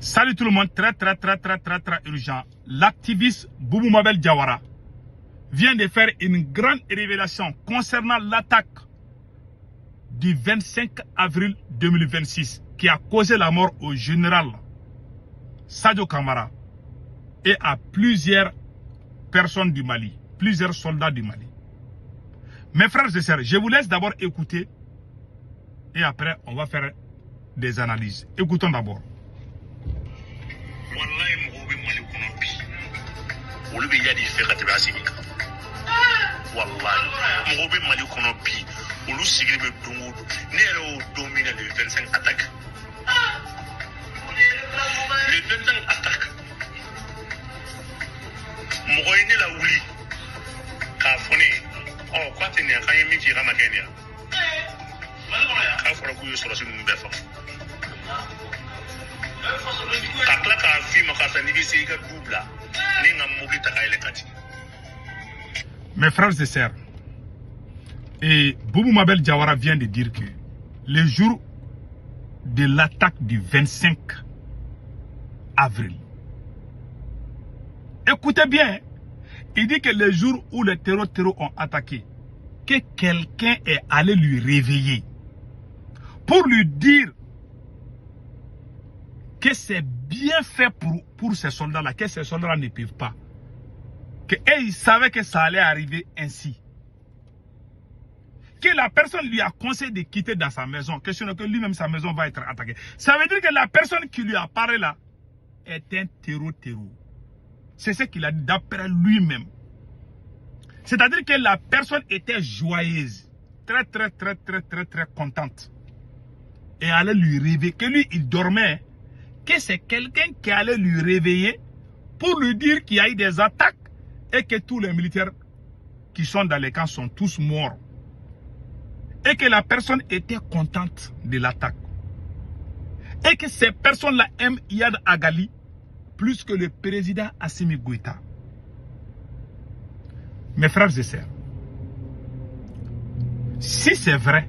Salut tout le monde, très urgent. L'activiste Boubou Mabel Diawara vient de faire une grande révélation concernant l'attaque du 25 avril 2026 qui a causé la mort au général Sadio Kamara et à plusieurs personnes du Mali, plusieurs soldats du Mali. Mes frères et sœurs, je vous laisse d'abord écouter et après on va faire des analyses. Écoutons d'abord. Mes frères et sœurs, et Boubou Mabel Diawara vient de dire que le jour de l'attaque du 25 avril, écoutez bien, il dit que le jour où les terroristes ont attaqué, que quelqu'un est allé lui réveiller pour lui dire que c'est bien fait pour ces soldats-là, que ces soldats-là ne peuvent pas. Ils savaient que ça allait arriver ainsi. Que la personne lui a conseillé de quitter dans sa maison, que sinon que lui-même sa maison va être attaquée. Ça veut dire que la personne qui lui a parlé là est un terreau. C'est ce qu'il a dit d'après lui-même. C'est-à-dire que la personne était joyeuse, très contente. Et allait lui réveiller, que lui il dormait, que c'est quelqu'un qui allait lui réveiller pour lui dire qu'il y a eu des attaques et que tous les militaires qui sont dans les camps sont tous morts. Et que la personne était contente de l'attaque. Et que ces personnes-là aiment Iyad Agali plus que le président Assimi Goïta. Mes frères et sœurs, si c'est vrai,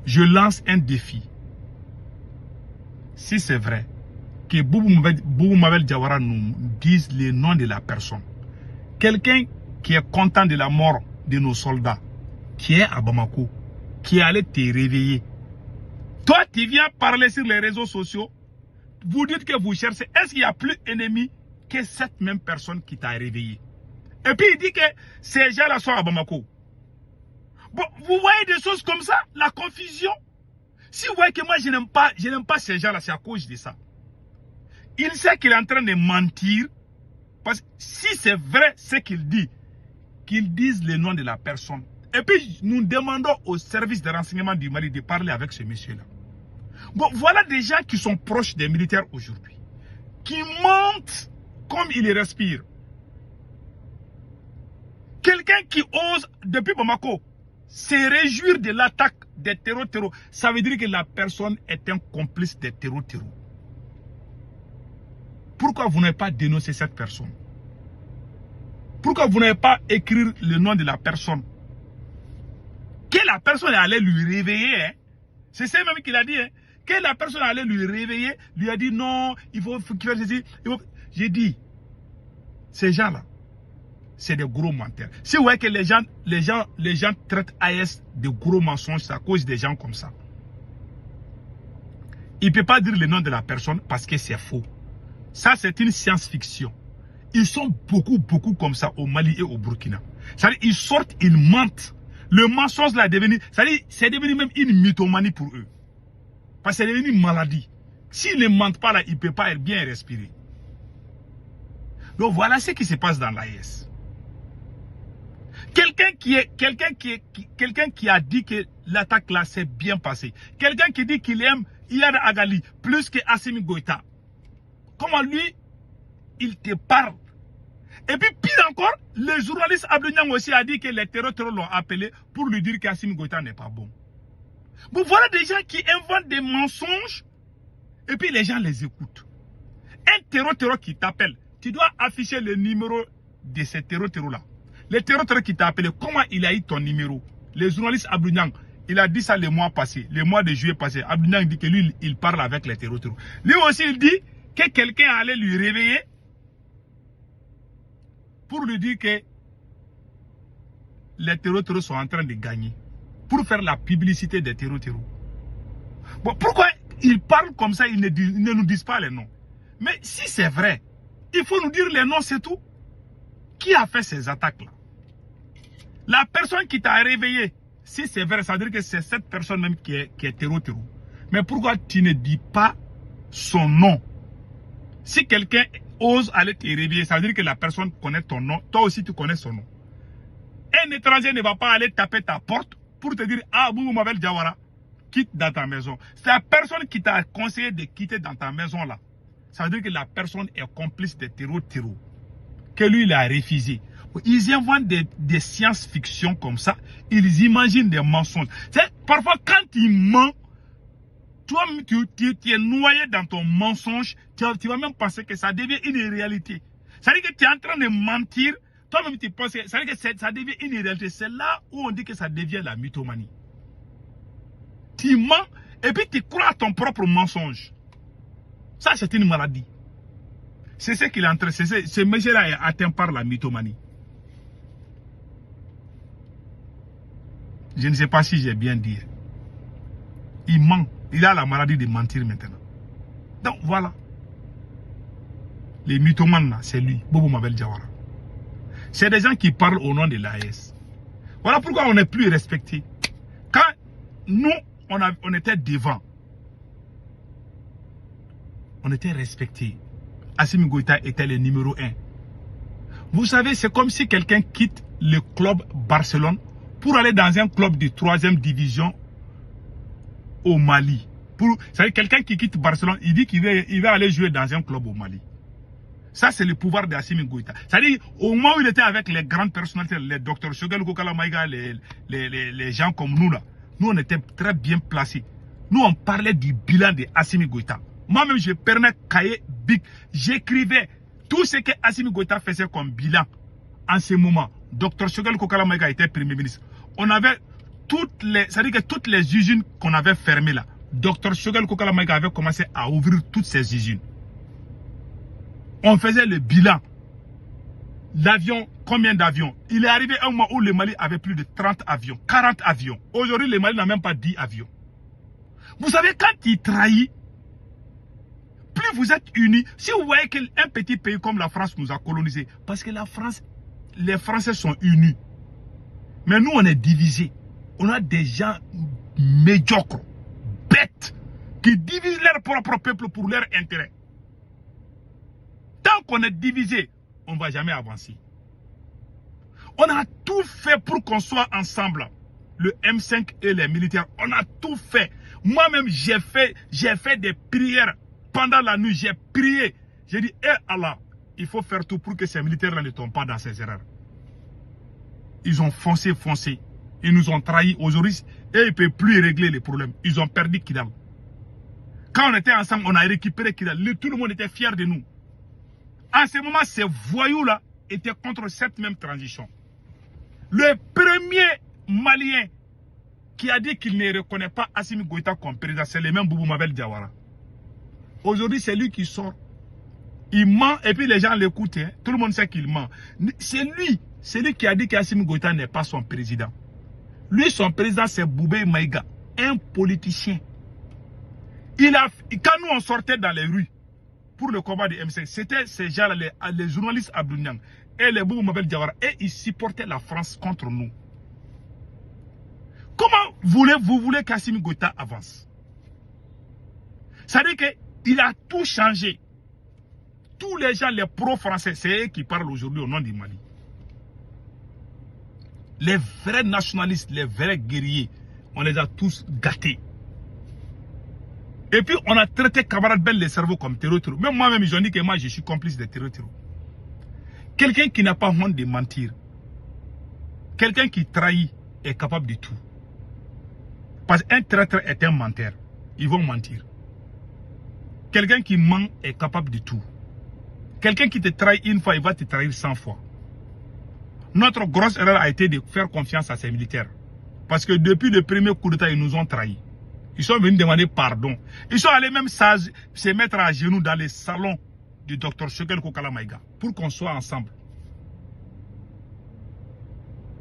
je lance un défi. Si c'est vrai que Boubou Mabel Diawara nous dise le nom de la personne, quelqu'un qui est content de la mort de nos soldats, qui est à Bamako, qui est allé te réveiller. Toi, tu viens parler sur les réseaux sociaux, vous dites que vous cherchez, est-ce qu'il y a plus ennemi que cette même personne qui t'a réveillé? Et puis il dit que ces gens-là sont à Bamako. Bon, vous voyez des choses comme ça, la confusion. Si vous voyez que moi je n'aime pas ces gens-là, c'est à cause de ça. Il sait qu'il est en train de mentir, parce que si c'est vrai ce qu'il dit, qu'il dise le nom de la personne. Et puis nous demandons au service de renseignement du Mali de parler avec ce monsieur-là. Bon, voilà des gens qui sont proches des militaires aujourd'hui, qui mentent comme ils respirent. Quelqu'un qui ose, depuis Bamako, se réjouir de l'attaque des terreaux, ça veut dire que la personne est un complice des terreaux. Pourquoi vous n'avez pas dénoncé cette personne? Pourquoi vous n'avez pas écrit le nom de la personne? Que la personne allait lui réveiller, hein? C'est ça même qu'il a dit, hein? Que la personne allait lui réveiller, lui a dit non, il faut faire ceci. J'ai dit, ces gens-là, c'est des gros menteurs. Si vous voyez que les gens traitent AS de gros mensonges, c'est à cause des gens comme ça. Il ne peut pas dire le nom de la personne parce que c'est faux. Ça, c'est une science-fiction. Ils sont beaucoup comme ça au Mali et au Burkina. C'est-à-dire, ils sortent, ils mentent. Le mensonge là est devenu, c'est devenu même une mythomanie pour eux. Parce que c'est devenu une maladie. S'ils ne mentent pas là, ils ne peuvent pas bien respirer. Donc voilà ce qui se passe dans l'AES. Quelqu'un qui a dit que l'attaque là s'est bien passée. Quelqu'un qui dit qu'il aime Iyad Agali plus que Assimi Goïta. Comment lui, il te parle. Et puis pire encore, le journaliste Abdou Niang aussi a dit que les terroristes l'ont appelé pour lui dire qu'Assimi Goïta n'est pas bon. Bon, voilà des gens qui inventent des mensonges et puis les gens les écoutent. Un terroriste qui t'appelle, tu dois afficher le numéro de ce terroriste là. Le terroriste qui t'a appelé, comment il a eu ton numéro? Les journalistes Abdou Niang, Il a dit ça le mois passé, le mois de juillet passé. Abdou Niang dit que lui, il parle avec les terreaux. Lui aussi, il dit que quelqu'un allait lui réveiller pour lui dire que les terreaux sont en train de gagner. Pour faire la publicité des terreaux. Bon, pourquoi ils parlent comme ça, ils ne nous disent pas les noms? Mais si c'est vrai, il faut nous dire les noms, c'est tout. Qui a fait ces attaques-là? La personne qui t'a réveillé, si c'est vrai, ça veut dire que c'est cette personne même qui est terreau. Mais pourquoi tu ne dis pas son nom? Si quelqu'un ose aller te réveiller, ça veut dire que la personne connaît ton nom, toi aussi tu connais son nom. Un étranger ne va pas aller taper ta porte pour te dire, ah, Boubou Mabel Diawara, quitte dans ta maison. C'est la personne qui t'a conseillé de quitter dans ta maison là. Ça veut dire que la personne est complice de terreau. Que lui, il a refusé. Ils inventent des science-fiction comme ça. Ils imaginent des mensonges. Parfois, quand ils mentent, toi, tu es noyé dans ton mensonge. Tu vas même penser que ça devient une réalité. Ça veut dire que tu es en train de mentir. Toi-même, tu penses que ça veut dire que ça devient une réalité. C'est là où on dit que ça devient la mythomanie. Tu mens et puis tu crois à ton propre mensonge. Ça, c'est une maladie. C'est ce qu'il est en train. Ce monsieur-là est atteint par la mythomanie. Je ne sais pas si j'ai bien dit. Il ment. Il a la maladie de mentir maintenant. Donc voilà. Les mythomanes là, c'est lui, Boubou Mabel Diawara. C'est des gens qui parlent au nom de l'AES. Voilà pourquoi on n'est plus respecté. Quand nous, on était devant, on était respecté. Assimi Goïta était le numéro 1. Vous savez, c'est comme si quelqu'un quitte le club Barcelone pour aller dans un club de 3e division au Mali. C'est quelqu'un qui quitte Barcelone, il dit qu'il va aller jouer dans un club au Mali. Ça, c'est le pouvoir d'Assimi Goïta. C'est-à-dire, au moment où il était avec les grandes personnalités, les docteurs Choguel Kokala Maïga, les gens comme nous là, nous, on était très bien placés. Nous, on parlait du bilan d'Assimi Goïta. Moi-même, je prenais cahier big. J'écrivais tout ce que Assimi Goïta faisait comme bilan. En ce moment, Dr Choguel Kokala Maïga était Premier ministre. On avait c'est-à-dire que toutes les usines qu'on avait fermées là, Dr Choguel Kokala Maïga avait commencé à ouvrir toutes ces usines. On faisait le bilan. L'avion, combien d'avions? Il est arrivé un moment où le Mali avait plus de 30 avions, 40 avions. Aujourd'hui, le Mali n'a même pas 10 avions. Vous savez, quand il trahit, plus vous êtes unis, si vous voyez qu'un petit pays comme la France nous a colonisés, parce que la France, les Français sont unis. Mais nous, on est divisés. On a des gens médiocres, bêtes, qui divisent leur propre peuple pour leur intérêt. Tant qu'on est divisé, on ne va jamais avancer. On a tout fait pour qu'on soit ensemble. Le M5 et les militaires, on a tout fait. Moi-même, j'ai fait des prières. Pendant la nuit, j'ai prié. J'ai dit, hé Allah, il faut faire tout pour que ces militaires-là ne tombent pas dans ces erreurs. Ils ont foncé. Ils nous ont trahis aujourd'hui et ils ne peuvent plus régler les problèmes. Ils ont perdu Kidal. Quand on était ensemble, on a récupéré Kidal. Tout le monde était fier de nous. En ce moment, ces voyous-là étaient contre cette même transition. Le premier Malien qui a dit qu'il ne reconnaît pas Assimi Goïta comme président, c'est le même Boubou Mabel Diawara. Aujourd'hui, c'est lui qui sort. Il ment et puis les gens l'écoutent. Hein. Tout le monde sait qu'il ment. C'est lui qui a dit qu'Assimi Goïta n'est pas son président. Lui, son président, c'est Boubé Maïga, un politicien. Quand nous, on sortait dans les rues pour le combat du M5, c'était ces gens-là, les journalistes Abdou Niang et les Boubou Mabel Diawara, et ils supportaient la France contre nous. Comment vous voulez qu'Assimi Goïta avance? Ça veut dire qu'il a tout changé. Tous les gens, les pro-français, c'est eux qui parlent aujourd'hui au nom du Mali. Les vrais nationalistes, les vrais guerriers, on les a tous gâtés. Et puis, on a traité camarade Bell les cerveaux comme terreau. Même moi-même, ils ont dit que moi, je suis complice de terreau. Quelqu'un qui n'a pas honte de mentir, quelqu'un qui trahit est capable de tout. Parce qu'un traître est un menteur. Ils vont mentir. Quelqu'un qui ment est capable de tout. Quelqu'un qui te trahit une fois, il va te trahir 100 fois. Notre grosse erreur a été de faire confiance à ces militaires. Parce que depuis le premier coup d'État, ils nous ont trahis. Ils sont venus demander pardon. Ils sont allés même se mettre à genoux dans les salons du docteur Choguel Kokala Maïga pour qu'on soit ensemble.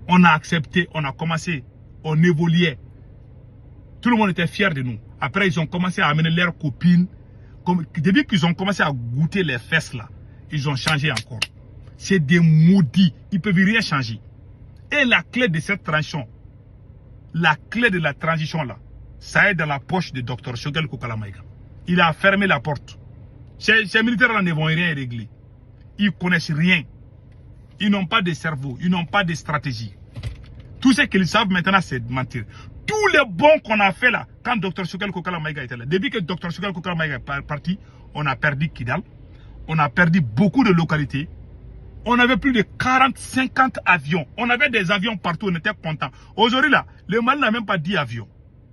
On a accepté, on a commencé, on évoluait. Tout le monde était fier de nous. Après, ils ont commencé à amener leurs copines. Depuis qu'ils ont commencé à goûter les fesses là, ils ont changé encore. C'est des maudits. Ils ne peuvent rien changer. Et la clé de cette transition, la clé de la transition là, ça est dans la poche du docteur Choguel Kokala Maïga. Il a fermé la porte. Ces militaires là ne vont rien régler. Ils ne connaissent rien. Ils n'ont pas de cerveau. Ils n'ont pas de stratégie. Tout ce qu'ils savent maintenant, c'est mentir. Tous les bons qu'on a fait là, quand Dr Choguel Kokala Maïga était là, depuis que Dr Choguel Kokala Maïga est parti, on a perdu Kidal, on a perdu beaucoup de localités, on avait plus de 40, 50 avions, on avait des avions partout, on était contents. Aujourd'hui là, le Mali n'a même pas 10 avions.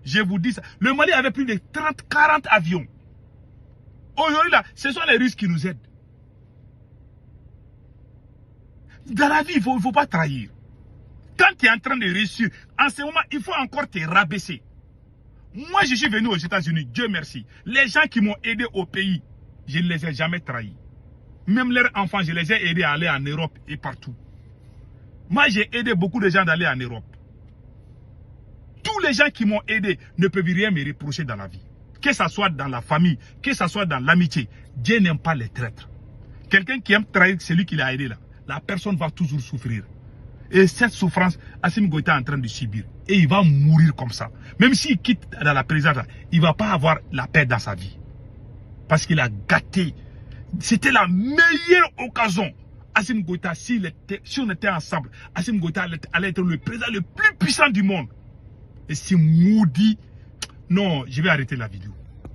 Je vous dis ça, le Mali avait plus de 30, 40 avions. Aujourd'hui là, ce sont les Russes qui nous aident. Dans la vie, il ne faut pas trahir. Quand tu es en train de réussir, en ce moment, il faut encore te rabaisser. Moi, je suis venu aux États-Unis, Dieu merci. Les gens qui m'ont aidé au pays, je ne les ai jamais trahis. Même leurs enfants, je les ai aidés à aller en Europe et partout. Moi, j'ai aidé beaucoup de gens d'aller en Europe. Tous les gens qui m'ont aidé ne peuvent rien me reprocher dans la vie. Que ce soit dans la famille, que ce soit dans l'amitié. Dieu n'aime pas les traîtres. Quelqu'un qui aime trahir celui qui l'a aidé là, la personne va toujours souffrir. Et cette souffrance, Assimi Goïta est en train de subir. Et il va mourir comme ça. Même s'il quitte dans la présidence, il ne va pas avoir la paix dans sa vie. Parce qu'il a gâté. C'était la meilleure occasion. Assimi Goïta, si on était ensemble, Assimi Goïta allait être le président le plus puissant du monde. Et c'est maudit. Non, je vais arrêter la vidéo.